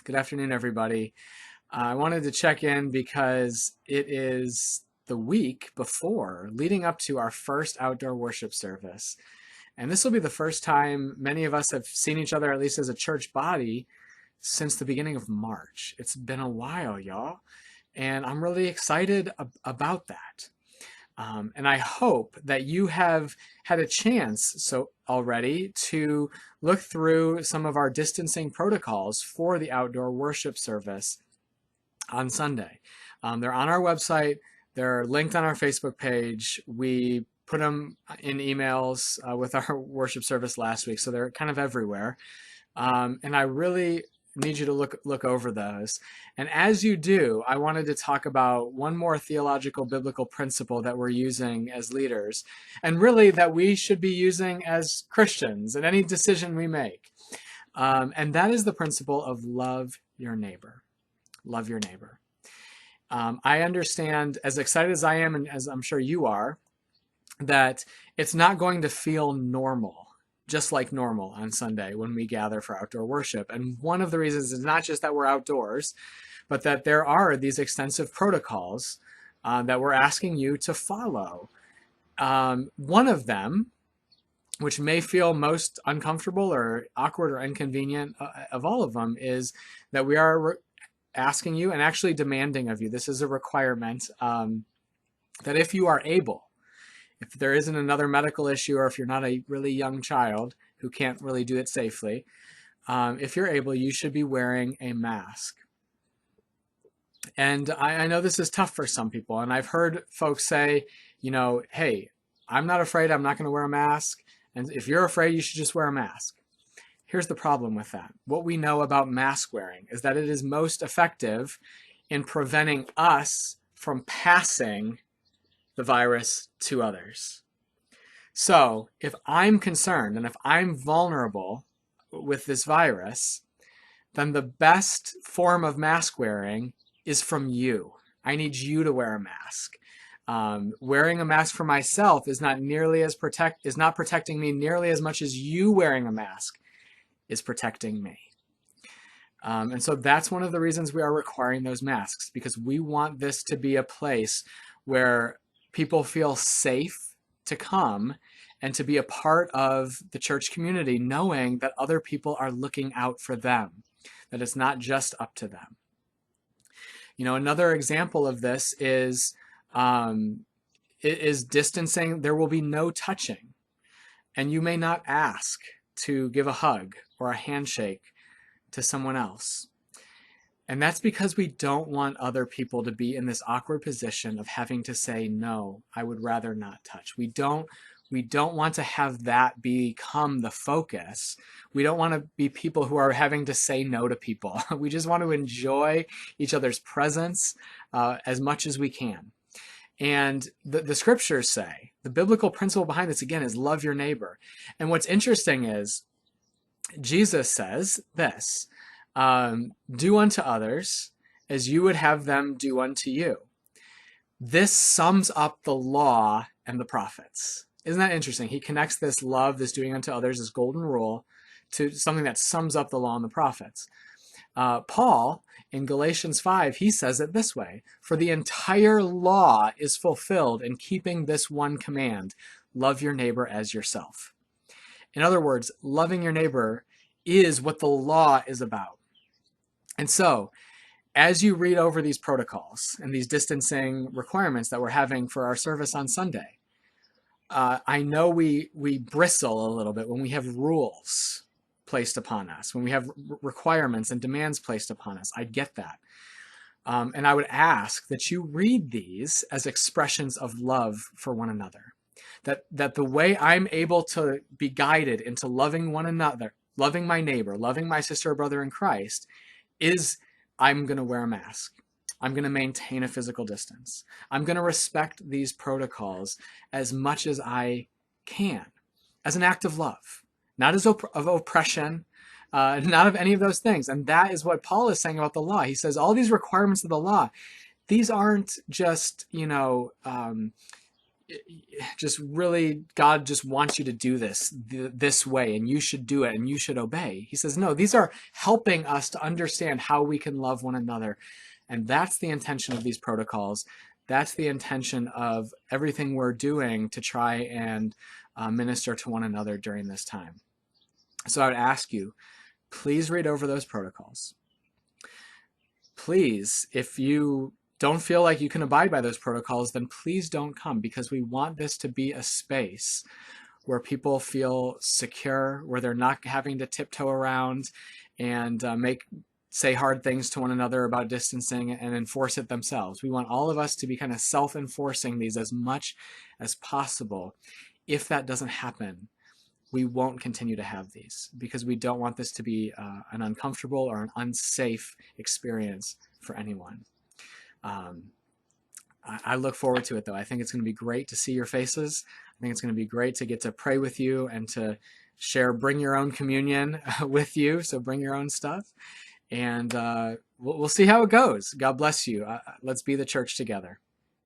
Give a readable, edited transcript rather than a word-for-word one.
Good afternoon, everybody. I wanted to check in because it is the week before, leading up to our first outdoor worship service. And this will be the first time many of us have seen each other, at least as a church body, since the beginning of March. It's been a while, y'all. And I'm really excited about that. And I hope that you have had a chance already to look through some of our distancing protocols for the outdoor worship service on Sunday. They're on our website. They're linked on our Facebook page. We put them in emails with our worship service last week, so they're kind of everywhere. And I really need you to look over those. And as you do, I wanted to talk about one more theological biblical principle that we're using as leaders, and really that we should be using as Christians in any decision we make. And that is the principle of love your neighbor. Love your neighbor. I understand, as excited as I am, and as I'm sure you are, that it's not going to feel normal, just like normal on Sunday when we gather for outdoor worship. And one of the reasons is not just that we're outdoors, but that there are these extensive protocols that we're asking you to follow. One of them, which may feel most uncomfortable or awkward or inconvenient of all of them, is that we are asking you and actually demanding of you, this is a requirement, that if you are able, if there isn't another medical issue, or if you're not a really young child who can't really do it safely, if you're able, you should be wearing a mask. And I know this is tough for some people, and I've heard folks say, hey, I'm not afraid, I'm not going to wear a mask, and if you're afraid, you should just wear a mask. Here's the problem with that. What we know about mask wearing is that it is most effective in preventing us from passing the virus to others. So if I'm concerned and if I'm vulnerable with this virus, then the best form of mask wearing is from you. I need you to wear a mask. Wearing a mask for myself is not protecting me nearly as much as you wearing a mask is protecting me. And so that's one of the reasons we are requiring those masks, because we want this to be a place where people feel safe to come and to be a part of the church community, knowing that other people are looking out for them, that it's not just up to them. Another example of this is distancing. There will be no touching, and you may not ask to give a hug or a handshake to someone else. And that's because we don't want other people to be in this awkward position of having to say, no, I would rather not touch. We don't want to have that become the focus. We don't want to be people who are having to say no to people. We just want to enjoy each other's presence as much as we can. And the scriptures say, the biblical principle behind this, again, is love your neighbor. And what's interesting is Jesus says this, do unto others as you would have them do unto you. This sums up the law and the prophets. Isn't that interesting? He connects this love, this doing unto others, this golden rule, to something that sums up the law and the prophets. Paul, in Galatians 5, he says it this way: for the entire law is fulfilled in keeping this one command, love your neighbor as yourself. In other words, loving your neighbor is what the law is about. And so, as you read over these protocols and these distancing requirements that we're having for our service on Sunday, I know we bristle a little bit when we have rules placed upon us, when we have requirements and demands placed upon us. I get that. And I would ask that you read these as expressions of love for one another. That the way I'm able to be guided into loving one another, loving my neighbor, loving my sister or brother in Christ, is I'm going to wear a mask. I'm going to maintain a physical distance. I'm going to respect these protocols as much as I can, as an act of love, not as of oppression, not of any of those things. And that is what Paul is saying about the law. He says all these requirements of the law, these aren't just, just really, God just wants you to do this way, and you should do it, and you should obey. He says, no, these are helping us to understand how we can love one another. And that's the intention of these protocols. That's the intention of everything we're doing to try and minister to one another during this time. So I would ask you, please read over those protocols. Please, if you don't feel like you can abide by those protocols, then please don't come, because we want this to be a space where people feel secure, where they're not having to tiptoe around and say hard things to one another about distancing and enforce it themselves. We want all of us to be kind of self-enforcing these as much as possible. If that doesn't happen, we won't continue to have these, because we don't want this to be an uncomfortable or an unsafe experience for anyone. I look forward to it, though. I think it's going to be great to see your faces. I think it's going to be great to get to pray with you and to bring your own communion with you. So bring your own stuff, and we'll see how it goes. God bless you. Let's be the church together.